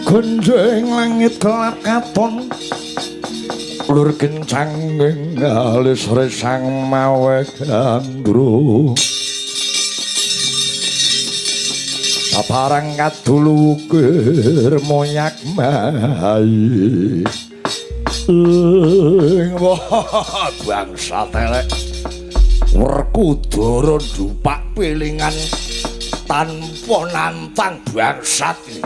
Gonjeng langit gelap katon lur kencang alis resang mawe gandru saparang kadulu ukir moyak mai bangsa telek Werkudara dupak pilingan tanpa nantang bangsat ini.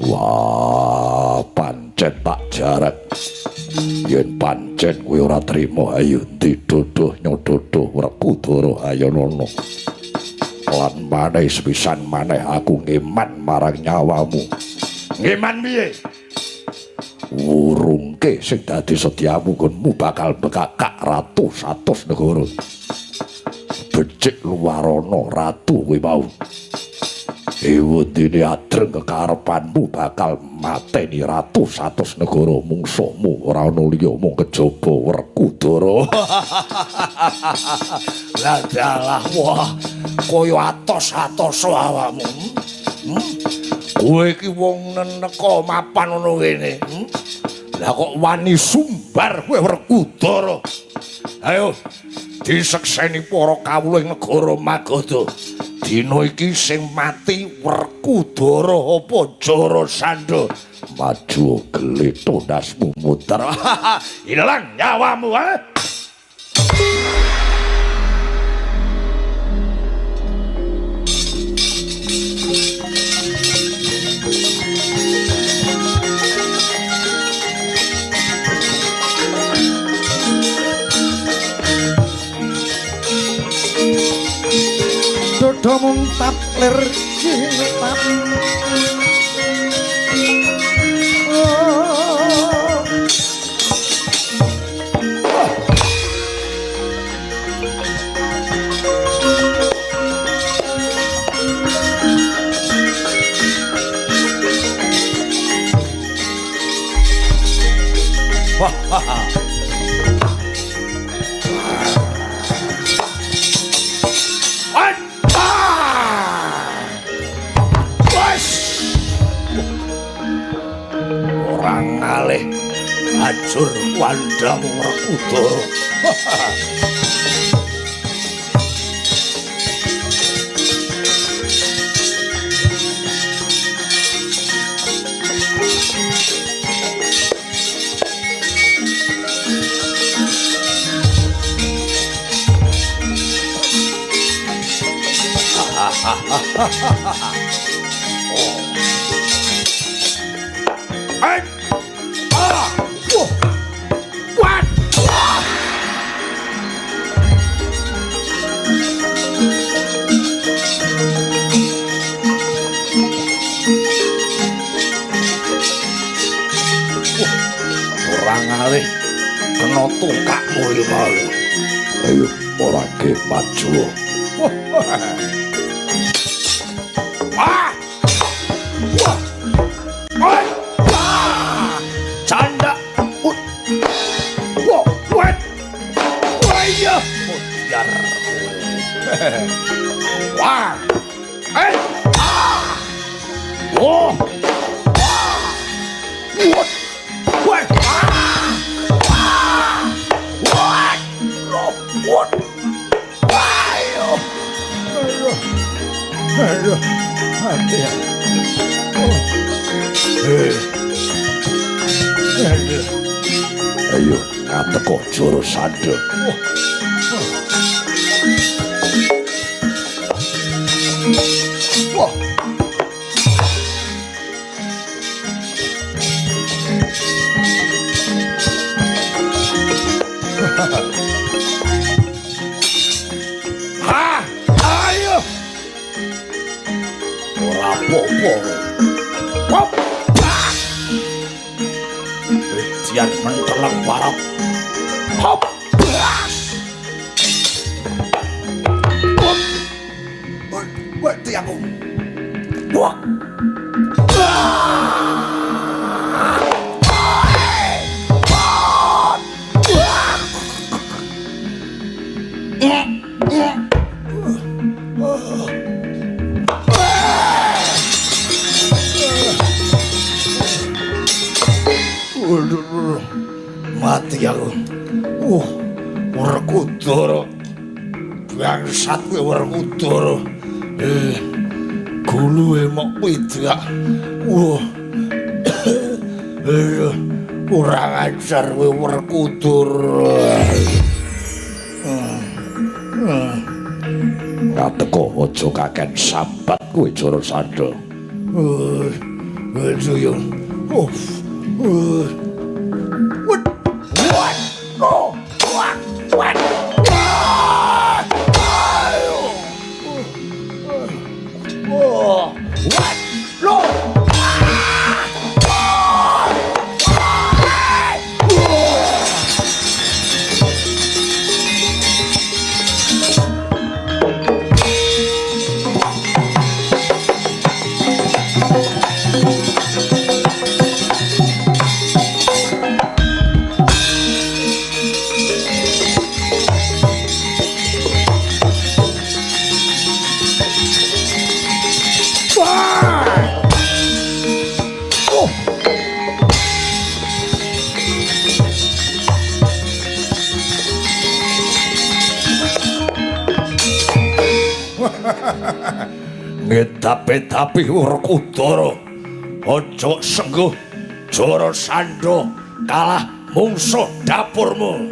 Wah, pancen tak jarak. Yen pancen kowe ora trima ayo didodoh nyododoh Werkudara Ayana. Lan maneh sepisan maneh aku ngeman marang nyawamu. Ngeman piye? Wurungke sing dadi setiamu konmu bakal bekakak ratu 100 negara. Becik luwarana ratu kowe mau. Ewedine adreng kekarepanmu bakal mateni ratu 100 negara mungsuhmu ora ana liya mung kejaba Werkudara. Lah dalah wah kaya atos-atos awakmu. Kowe iki wong neneka mapan ngono kene. Lah kok wani sumbar kowe Werkudara. Ayo disekseni para kawula ing negara Magadha. Dina iki sing mati Werkudara apa Jarasandha? Maju gletho dasmu muter. Ilang nyawamu ha. Dodo muntap lir cinta Ajur wandamu Werkudara. Kena tungkakmu iki mau. Ayo ora ge maju. Canda. What? Ayo. Biar. Wah. Oh. What? What? What? Ayo. Aduh. Hati ya. Ayo, ngateko Jarasandha. Wah. Apa-apa. Hop. Dian menteleng barat. Hop. Wah, aku. Wah. Mati aku. Werkudara. Bangsat kowe Werkudara. Guluhe mok pidak. Kurang ajar kowe Werkudara. Ngateko aja kaken sambat kowe Jara Sandha. Ayo. Ngetape-tape Werkudara. Aja sengguh Jara Sandha kalah mungsuh dapurmu.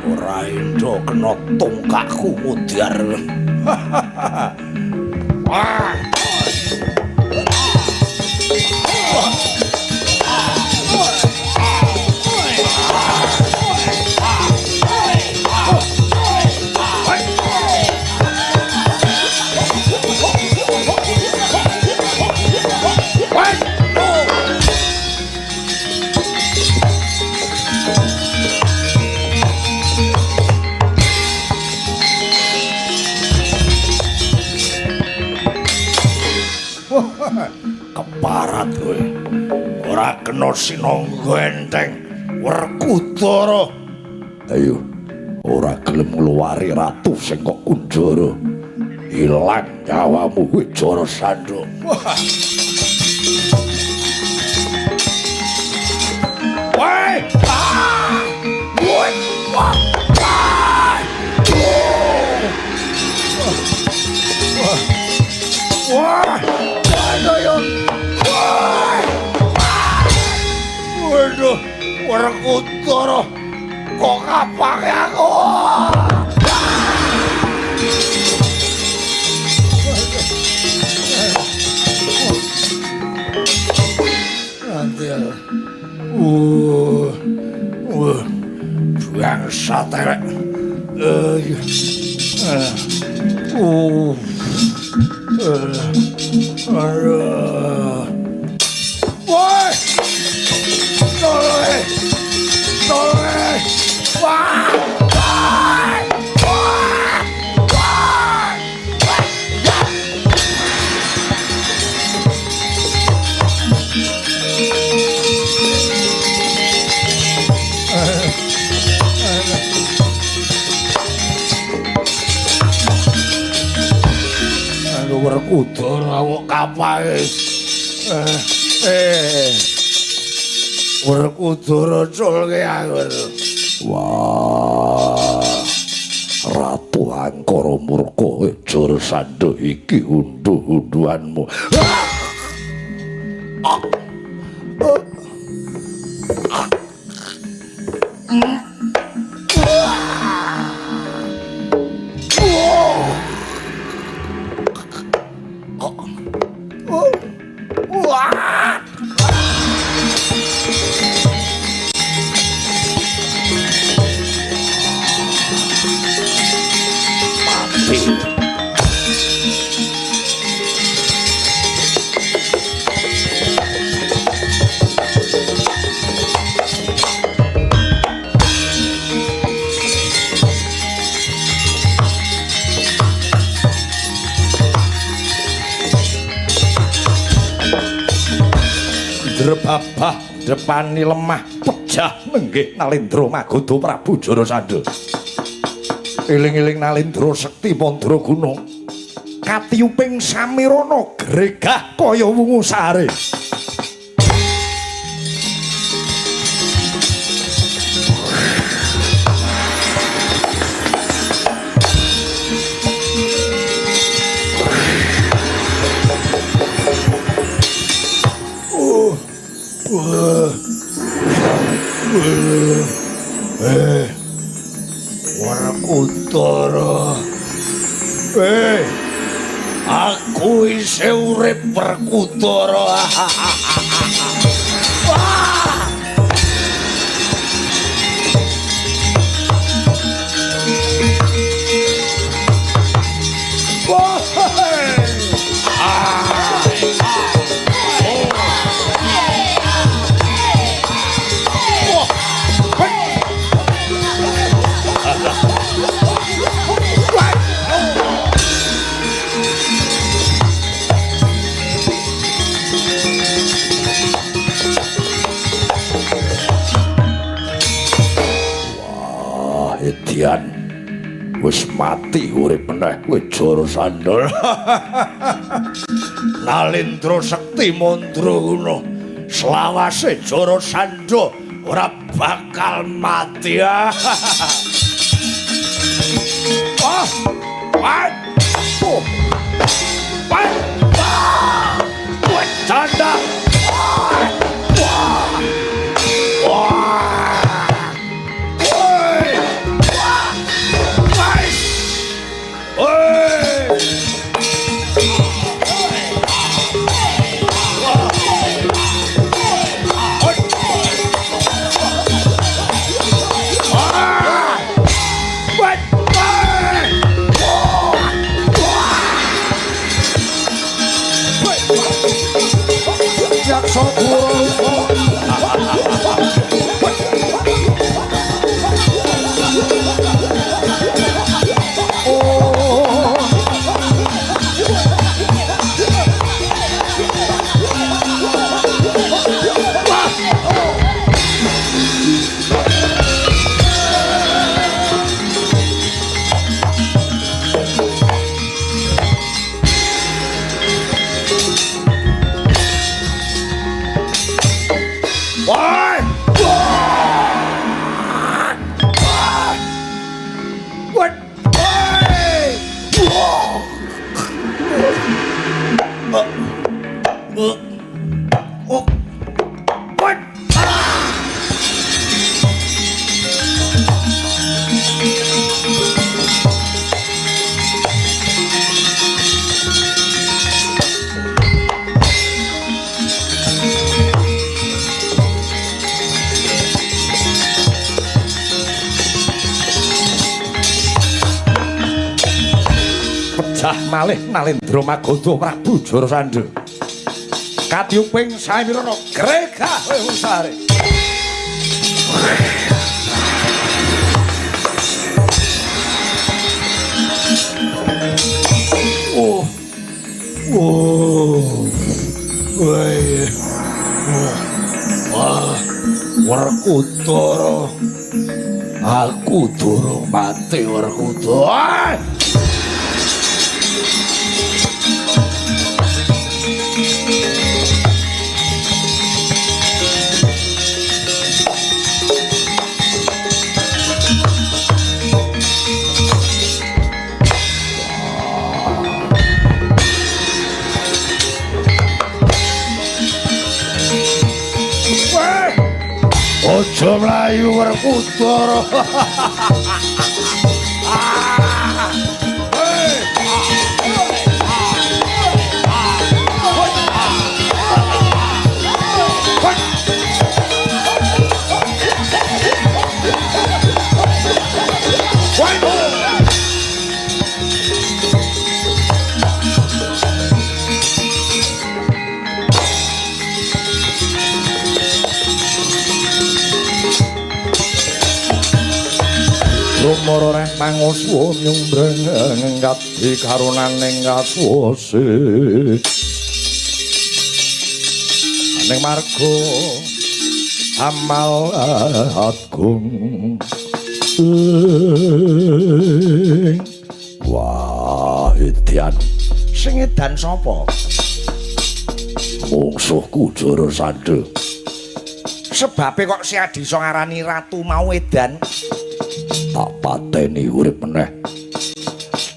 Ora endo kena tungkakku mudhar. Keparat kowe. Ora kena sinangga enteng Werkudara. Ayo, ora gelem ngluwari ratu sing kok kunjara. Ilang nyawamu kowe Jara Sandha. Woi! Woi! Wah! Waduh, Werkudara kok kapake aku. Nanti ya. Bangsat elek. Woi! Tolong! Tolong! Wah! Wah! Wah! Wah! Aduh, Werkudara kok kapake. Werkudara culke aku. Wah. Ratu Angkara murka Jara Sandha iki unduh-unduhanmu. Drebabah depani lemah pejah nenggih Nalendra Magoda Prabu Jara Sandha. Eling-eling Nalendra Sekti Mandraguna katiuping samirana gregah kaya wungu sare. Werkudara. Aku isih urip Werkudara. Edian wis mati urip meneh kowe Jara Sandal. Nalendra Sekti Mandra ngono. Selawase Jara Sandal ora bakal mati. Tanda. Malih Nalendra Magoda Prabu Jara Sandal katiuping samirana gregah wungu sare. Werkudara, aku durung mati Werkudara. Ojo mlayu Werkudara. Lumara reh manguswa nyumbreng ngati karunaning kasuwase ning marga amal agung wah edian Sing edan sapa? Mungsuhku Jarasandha. Sebabe kok si Adi iso ngarani ratu mau edan? Tak pateni urip meneh.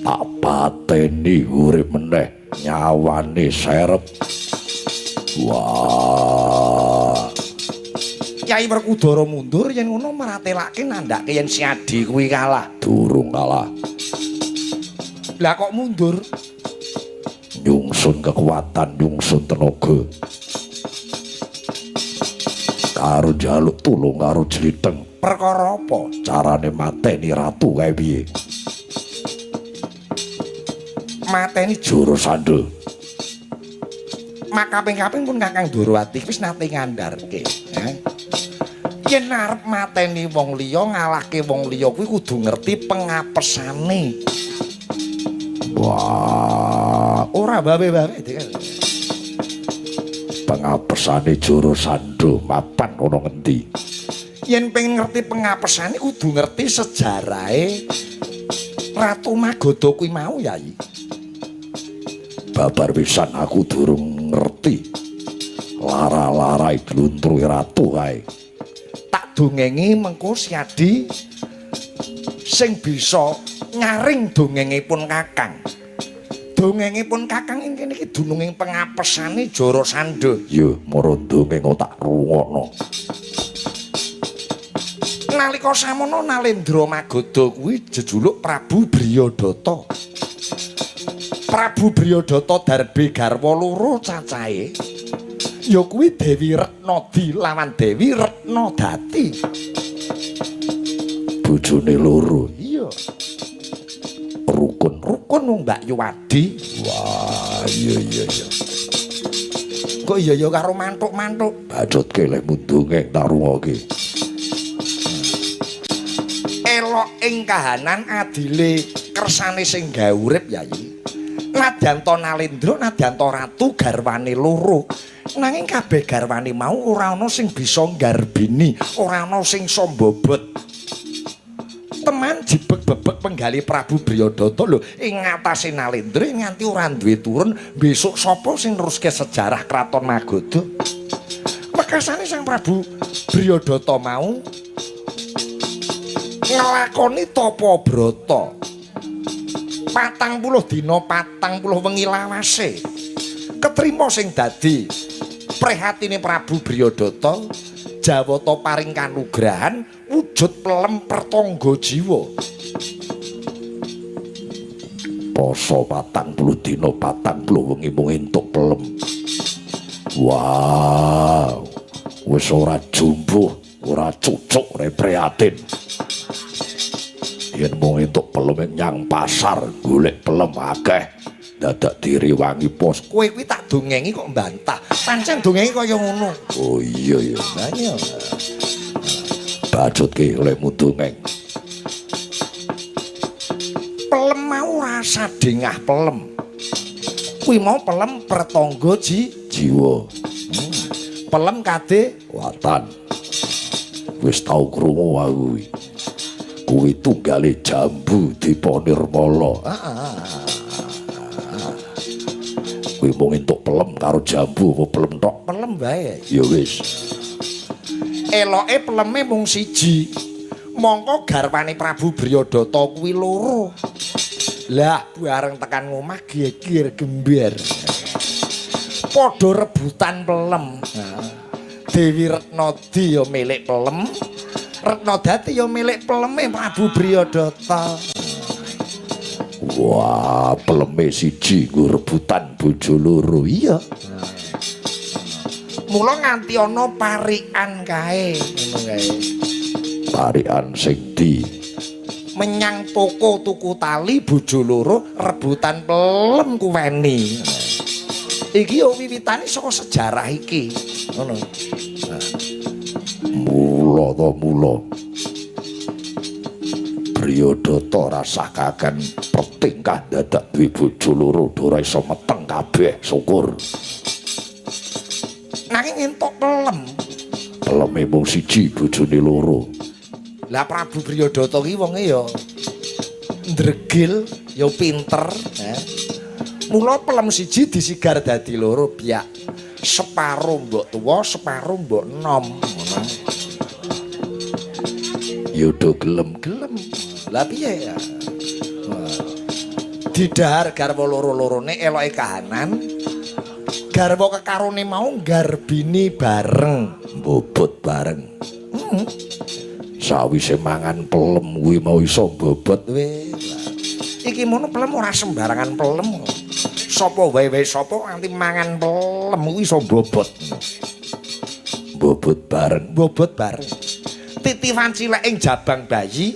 Tak pateni urip meneh. Nyawane serep. Wah. Kyai Werkudara mundur yen ngono maratelake nandhake yen si Adi kuwi kalah. Durung kalah. Lah kok mundur? Nyungsun kekuatan, nyungsun tenaga. Karo njaluk tulung karo Jlitheng. Perkara apa? Carane mateni ratu kae piye? Mateni Jarasandha. makaping-kaping pun Kakang Durawati wis nate ngandharke, yen arep mateni wong liya ngalahke wong liya kuwi kudu ngerti pengapesane. Wah, Ora babe-babe pengapesane Jarasandha mapan ana ngendi? yen pengen ngerti pengapesane kudu ngerti sejarahe Ratu Magoda kuwi mau, Yai. Babar pisan aku durung ngerti. Lara-larai gluntrui ratu kae. Tak dongengi mengko si Adi sing bisa nyaring dongengipun Kakang. Dongengipun Kakang ing kene iki dununging pengapesane Jarasandha. Ya, mara dongeng tak rungokno. Nalika samono Nalendra Magoda kuwi jejuluk Prabu Briyadata. Prabu Briyadata darbe garwa loro cacahe. Ya kuwi Dewi Retnadi lawan Dewi Retnadati. Bojone loro. Iya. Rukun wong Mbak Yuwadi. Wah, iya. Kok iya ya karo mantuk-mantuk. Bacotke lek mundungeng tak rungokke. Elok ing kahanan adile kersane sing gawe urip, Yai. Nadyanto Nalendra, nadyanto ratu garwane loro. Nanging kabeh garwane mau ora ana sing bisa nggarbini, ora ana sing iso mbobot. Teman jibeg-bebeg penggali Prabu Briyadata lho ing ngatasé Nalendra nganti ora duwe turun, besok sapa sing neruske sejarah Kraton Magoda? Wekasane Sang Prabu Briyadata mau nglakoni tapa brata. 40 dina 40 wengi lawase. Ketrima sing dadi prihatine Prabu Briyadata, Jawata paring kanugrahan wujud pelem pertangga jiwa. Poso 40 dina 40 wengi mung entuk pelem. Wow. Wis ora jumbuh, ora cucuk reprihatin. Yen mung entuk pelem nyang pasar golek pelem akeh. Dadak diriwangi pos. Kowe kuwi tak dongengi kok mbantah. Pancen dongengi kaya ngono. Oh iya ya. Banyak. Bacotke oleh mundungeng. Pelem mau rasa dengah pelem. Kuwi mau pelem pertangga Jiwa. Pelem kade Watan. Wis tau krungu aku kuwi. Kuwi tunggale jambu Dipa Nirmala. Kuwi mung entuk pelem karo jambu apa pelem tok? pelem bae. Ya wis. Eloke peleme mung siji. Mongko garwane Prabu Briyadata kuwi loro. Lah bareng tekan ngomah geger gember. Padha rebutan pelem. Dewi Retnadi ya milik pelem, Retnadati ya milik peleme Prabu Briyadata. Wah, peleme siji nggo rebutan bojo loro. Iya. Mula nganti ana parikan kae, ngono kae. Parikan sing di Menyang toko tuku tali bojo loro rebutan pelem kuweni. Iki yo wiwitane saka sejarah iki. Ngono. mula Briyadata rasah kaken pertingkah dadak duwe bojo loro ora iso meteng kabeh, syukur. Nanging entuk pelem. Peleme mung siji bojone loro. Lah Prabu Briyadata ki wonge ya ndregil, ya pinter, Mula pelem siji disigar dadi loro biak. Separo mbok tuwa, separo mbok enom. Ngono. Yudo gelem-gelem. Lah piye ya? Didahar garwa loro-lorone eloke kahanan. Garwa kekarone mau garbini bareng, Bobot bareng. Sawise mangan pelem kuwi mau iso bobot. Weh. Iki mono pelem ora sembarangan pelem. Sapa wae sapa nganti mangan pelem kuwi iso bobot. Bobot bareng. Bobot bareng. Titipan cilik ing jabang bayi.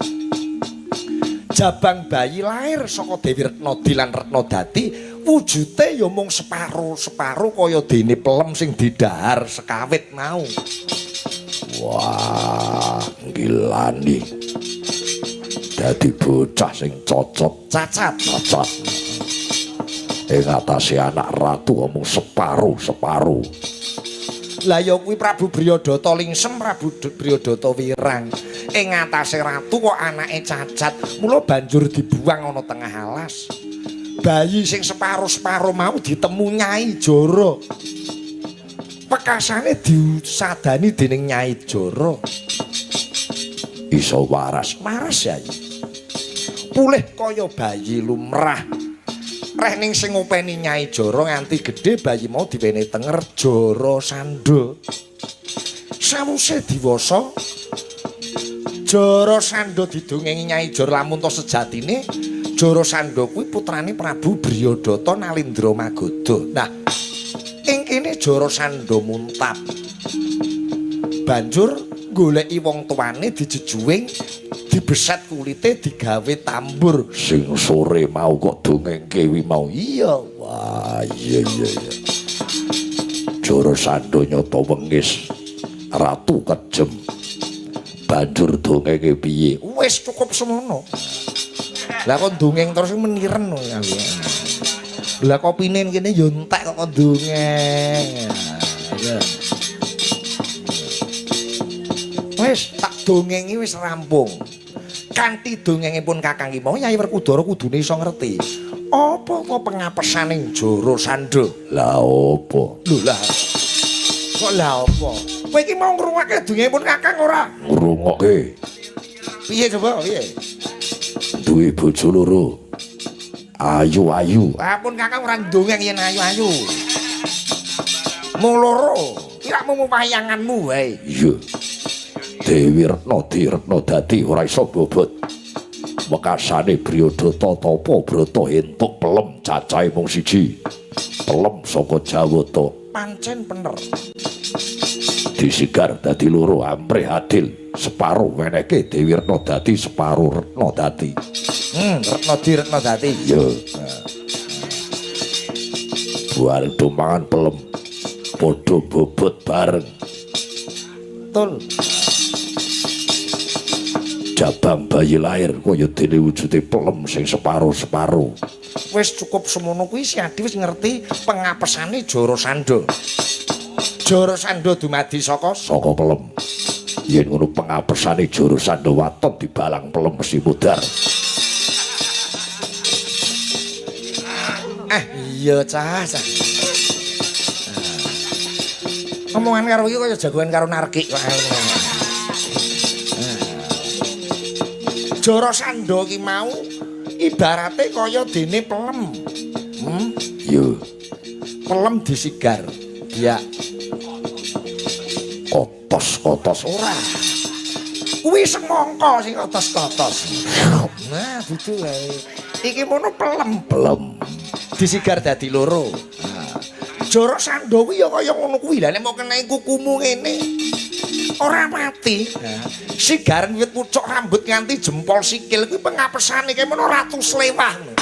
Jabang bayi lahir saka Dewi Retnadi lan Retnodati, wujute ya mung separo-separo kaya dene pelem sing didahar sekawit mau. Wah, ngilani. Dadi bocah sing cocot Cacat. ing atase anak ratu omong separo-separo. Lah ya kuwi Prabu Bryodata lingsem, Prabu Bryodata wirang. Ing atase ratu kok anake cacat, mula banjur dibuang ana tengah alas. Bayi sing separo-separo mau ditemu Nyai Jara. Pekasane disadani dening Nyai Jara. Iso waras. Waras ya. Pulih kaya bayi lumrah. Reh ning sing ngopeni Nyai Jara nganti gedhe bayi mau diwene tenger Jara Sandha. Sawise diwasa Jara Sandha didongengi Nyai Jara lamun to sejatine Jara Sandha kuwi putrane Prabu Bryodata Nalindra Magoda. Nah, ing kene Jara Sandha muntab. Banjur goleki wong tuane dijejuwing, dibeset kulite digawe tambur. Sing sore mau kok dongengke wi mau. Iya, wah iya. Jara Sandha nyata wengis ratu kejem. Banjur dongenge piye? Wis cukup semono. Lah kok dongeng terus meniren ya. Lah kopine kene yo entek kok dongeng. Ya. Wis tak dongengi wis rampung. Kanthi dongengipun Kakang iki mau Nyai Werkudara kudune iso ngerti. Apa pengapesaning Jara Sandha? Lah opo? Lho lah. Kok lah apa? Kowe iki mau ngrungokke dongengipun Kakang ora? Ngrungokke. Piye coba piye? Duwe bojo loro. Ayu-ayu. Apun Kakang ora ndongeng yen ayu-ayu. Mung loro. Kira mung wayanganmu wae. Iya. Dewi Retnadi Retnodati ora iso bobot. Mekasane Bryodata Tapa Brata entuk pelem cacahe mung siji. Pelem saka Jawata. Pancen bener. Disigar dadi loro amprih adil. Separo wenehke Dewi Retnodati, separo Retnodati. Retnadi. Iya. Buar mangan pelem. Padha bobot bareng. Betul. Jabang bayi lahir kaya dene wujude pelem sing separo-separo. Wis cukup semono kuwi si Adi wis ngerti pengapesane Jara Sandha. Jara Sandha dumadi saka Pelem. Yen ngono pengapesane Jara Sandha waton dibalang pelem mesti mudhar. Iya cah. Omongan karo iki kaya jagoan karo narkik kok. Jara Sandha ki mau ibarate kaya dene pelem. Yo, Pelem disigar. Ya. kotos-kotos Ora. Kuwi semangka sing kotos-kotos. Nah, dudu wae. Iki mono pelem. Disigar dadi loro. Jara Sandha kuwi ya kaya ngono kuwi. Lah nek mau kena kukumu ngene ora mati. Sigaran wit pucuk rambut nganti jempol sikil kuwi pengapesane kaya mono Ratu Slewah.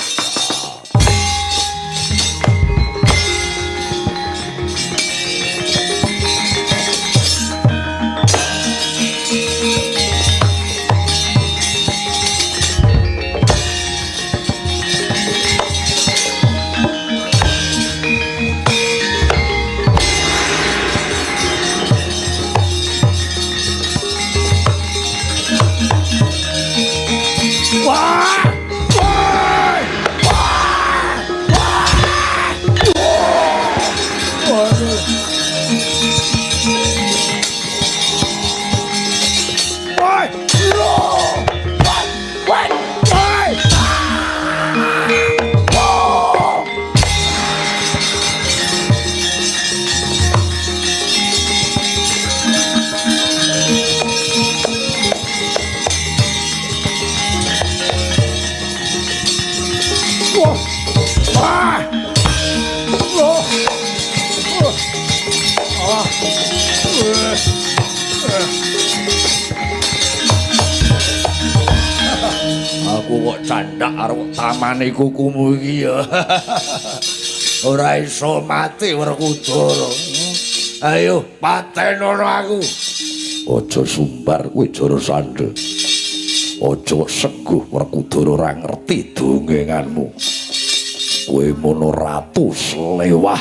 Wah. Wah. Wah. Ah. Aku kok candak karo tamane kukumu iki ya. Ora iso mati Werkudara. Ayo patenono aku. Aja sumbar kowe Jara Sandha. Aja seguh Werkudara ora ngerti dongenganmu. Kowe mono ratu slewah.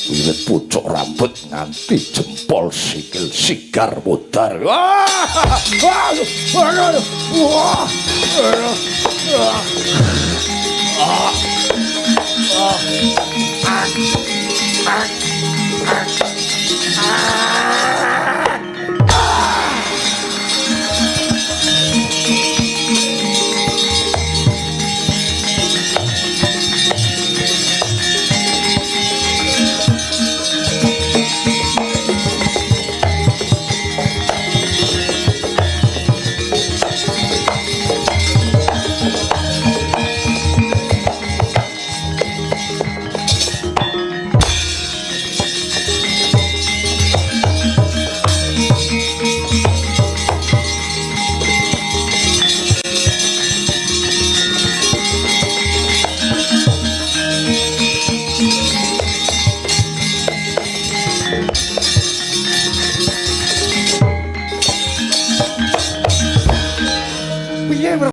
Wiwit pucuk rambut nganti jempol sikil sigar mudar. Wah!